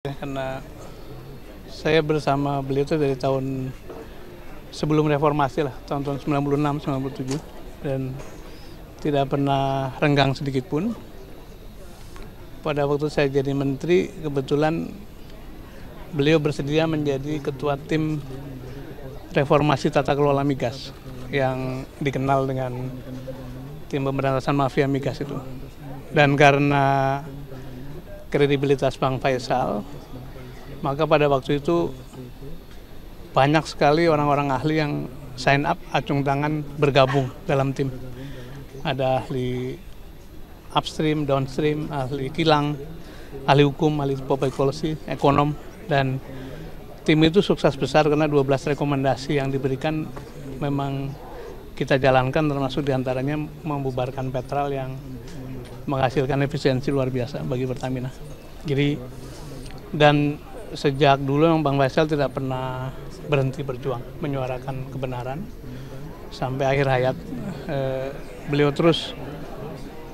Karena saya bersama beliau itu dari tahun sebelum reformasi lah, tahun-tahun 96, 97, dan tidak pernah renggang sedikit pun. Pada waktu saya jadi menteri, kebetulan beliau bersedia menjadi ketua tim reformasi tata kelola migas yang dikenal dengan tim pemberantasan mafia migas itu. Dan karena kredibilitas Bang Faisal, maka pada waktu itu banyak sekali orang-orang ahli yang sign up, acung tangan bergabung dalam tim. Ada ahli upstream, downstream, ahli kilang, ahli hukum, ahli public policy, ekonom, dan tim itu sukses besar karena 12 rekomendasi yang diberikan memang kita jalankan, termasuk diantaranya membubarkan Petral yang menghasilkan efisiensi luar biasa bagi Pertamina. Jadi, dan sejak dulu memang Bang Faisal tidak pernah berhenti berjuang menyuarakan kebenaran sampai akhir hayat. Beliau terus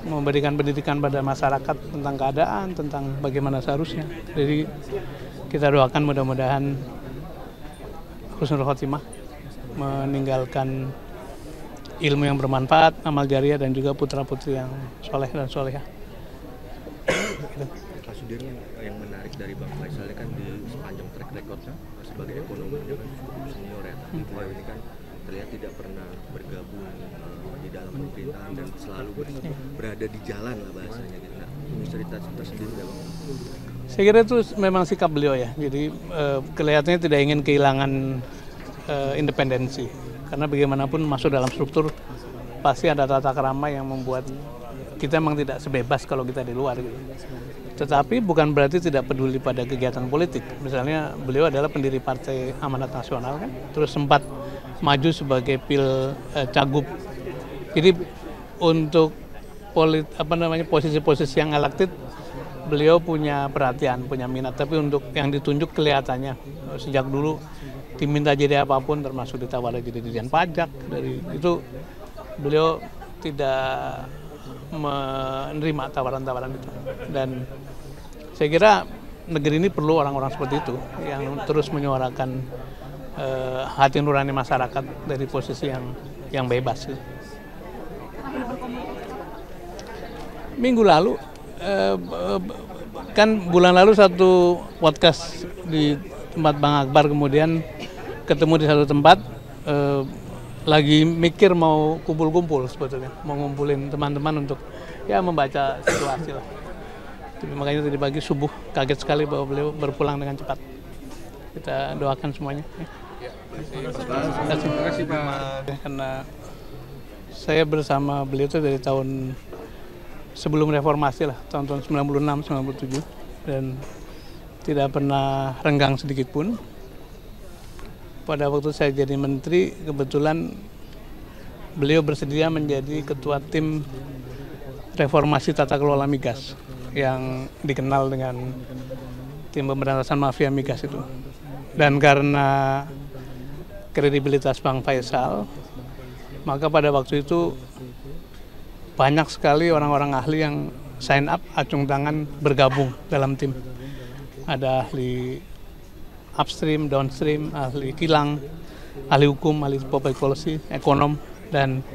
memberikan pendidikan pada masyarakat tentang keadaan, tentang bagaimana seharusnya. Jadi kita doakan mudah-mudahan husnul khotimah, meninggalkan ilmu yang bermanfaat, amal jariah, dan juga putra-putri yang soleh dan solehah. Pak Sudirman, yang menarik dari Bang Faisal ini kan di sepanjang track recordnya sebagai ekonom dia kan cukup senior ya, tapi beliau ini kan terlihat tidak pernah bergabung di dalam pemerintahan dan selalu berada di jalan lah bahasanya gitu. Nah, ini cerita tersendiri nggak Bang? Saya kira itu memang sikap beliau ya, jadi kelihatannya tidak ingin kehilangan independensi, karena bagaimanapun masuk dalam struktur pasti ada tata krama yang membuat kita memang tidak sebebas kalau kita di luar gitu. Tetapi bukan berarti tidak peduli pada kegiatan politik. Misalnya beliau adalah pendiri Partai Amanat Nasional kan, terus sempat maju sebagai cagup. Jadi untuk posisi-posisi yang elected beliau punya perhatian, punya minat. Tapi untuk yang ditunjuk kelihatannya sejak dulu diminta jadi apapun, termasuk ditawari jadi dirjen pajak. Dari itu beliau tidak menerima tawaran-tawaran itu. Dan saya kira negeri ini perlu orang-orang seperti itu yang terus menyuarakan hati nurani masyarakat dari posisi yang bebas. Minggu lalu kan bulan lalu satu podcast di tempat Bang Akbar, kemudian ketemu di satu tempat, lagi mikir mau kumpul-kumpul sebetulnya, mau ngumpulin teman-teman untuk ya membaca situasi lah. Tapi makanya tadi pagi subuh kaget sekali bahwa beliau berpulang dengan cepat. Kita doakan semuanya. Terima kasih Pak. Karena saya bersama beliau itu dari tahun sebelum reformasi lah, tahun-tahun 96, 97, dan tidak pernah renggang sedikit pun. Pada waktu saya jadi menteri, kebetulan beliau bersedia menjadi ketua tim reformasi tata kelola migas yang dikenal dengan tim pemberantasan mafia migas itu. Dan karena kredibilitas Bang Faisal, maka pada waktu itu banyak sekali orang-orang ahli yang sign up, acung tangan bergabung dalam tim. Ada ahli upstream, downstream, ahli kilang, ahli hukum, ahli public policy, ekonom, dan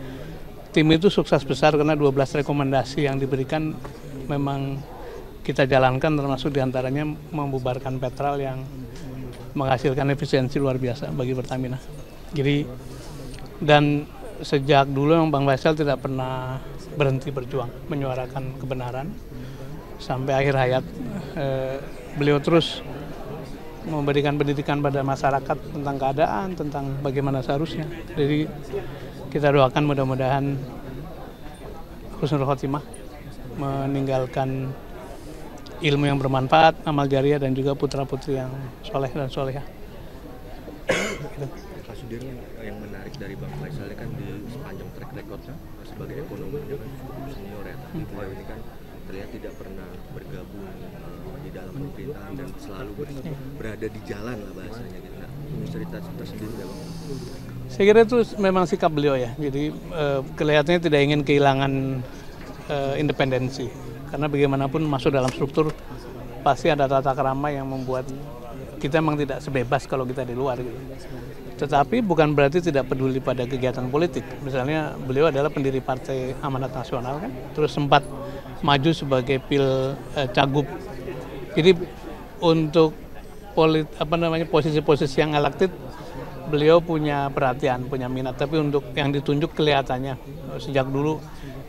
tim itu sukses besar karena 12 rekomendasi yang diberikan memang kita jalankan, termasuk diantaranya membubarkan Petral yang menghasilkan efisiensi luar biasa bagi Pertamina. Jadi, dan sejak dulu memang Bang Faisal tidak pernah berhenti berjuang menyuarakan kebenaran sampai akhir hayat. Beliau terus memberikan pendidikan pada masyarakat tentang keadaan, tentang bagaimana seharusnya. Jadi kita doakan mudah-mudahan husnul khotimah, meninggalkan ilmu yang bermanfaat, amal jariah, dan juga putra-putri yang soleh dan solehah. Pak Sudirman, yang menarik dari Bang Faisal ini kan di sepanjang track recordnya sebagai ekonom dia kan cukup senior ya, tapi beliau ini kan terlihat tidak pernah bergabung di dalam pemerintahan dan selalu berada di jalan lah bahasanya gitu. Nah, ini cerita tersendiri nggak Bang? Saya kira itu memang sikap beliau ya, jadi kelihatannya tidak ingin kehilangan independensi, karena bagaimanapun masuk dalam struktur pasti ada tata krama yang membuat kita memang tidak sebebas kalau kita di luar gitu. Tetapi bukan berarti tidak peduli pada kegiatan politik. Misalnya beliau adalah pendiri Partai Amanat Nasional kan, terus sempat maju sebagai cagup. Jadi untuk posisi-posisi yang elektif beliau punya perhatian, punya minat. Tapi untuk yang ditunjuk kelihatannya sejak dulu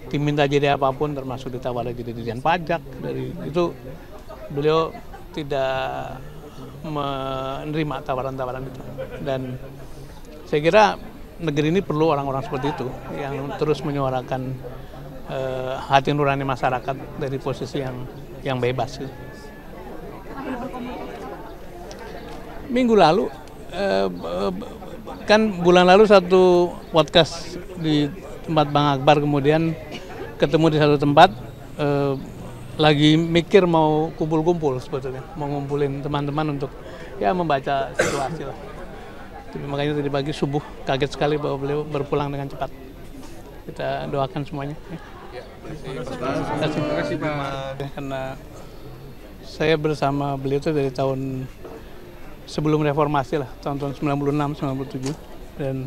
diminta jadi apapun, termasuk ditawari jadi dirjen pajak. Dari itu beliau tidak menerima tawaran-tawaran itu. Dan saya kira negeri ini perlu orang-orang seperti itu yang terus menyuarakan hati nurani masyarakat dari posisi yang bebas. Minggu lalu kan bulan lalu satu podcast di tempat Bang Akbar, kemudian ketemu di satu tempat lagi mikir mau kumpul-kumpul sebetulnya, mau ngumpulin teman-teman untuk ya membaca situasi lah. Jadi makanya tadi pagi subuh kaget sekali bahwa beliau berpulang dengan cepat. Kita doakan semuanya. Terima kasih Pak. Karena saya bersama beliau itu dari tahun sebelum reformasi lah, tahun 96-97, dan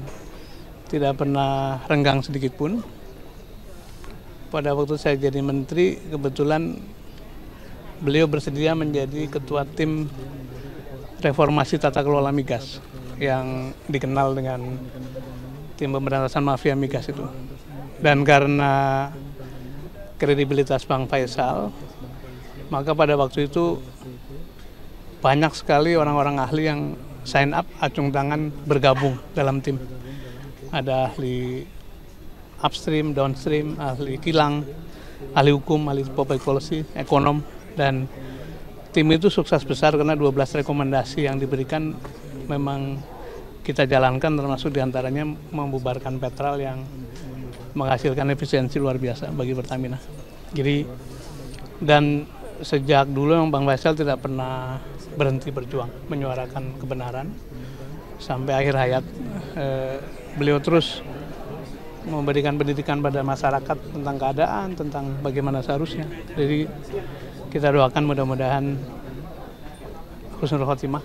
tidak pernah renggang sedikit pun. Pada waktu saya jadi menteri, kebetulan beliau bersedia menjadi ketua tim reformasi tata kelola migas yang dikenal dengan tim pemberantasan mafia migas itu. Dan karena kredibilitas Bang Faisal, maka pada waktu itu banyak sekali orang-orang ahli yang sign up, acung tangan bergabung dalam tim. Ada ahli upstream, downstream, ahli kilang, ahli hukum, ahli public policy, ekonom, dan tim itu sukses besar karena 12 rekomendasi yang diberikan memang kita jalankan, termasuk diantaranya membubarkan Petral yang menghasilkan efisiensi luar biasa bagi Pertamina. Jadi, dan sejak dulu memang Bang Faisal tidak pernah berhenti berjuang menyuarakan kebenaran sampai akhir hayat. Beliau terus memberikan pendidikan pada masyarakat tentang keadaan, tentang bagaimana seharusnya. Jadi kita doakan mudah-mudahan husnul khotimah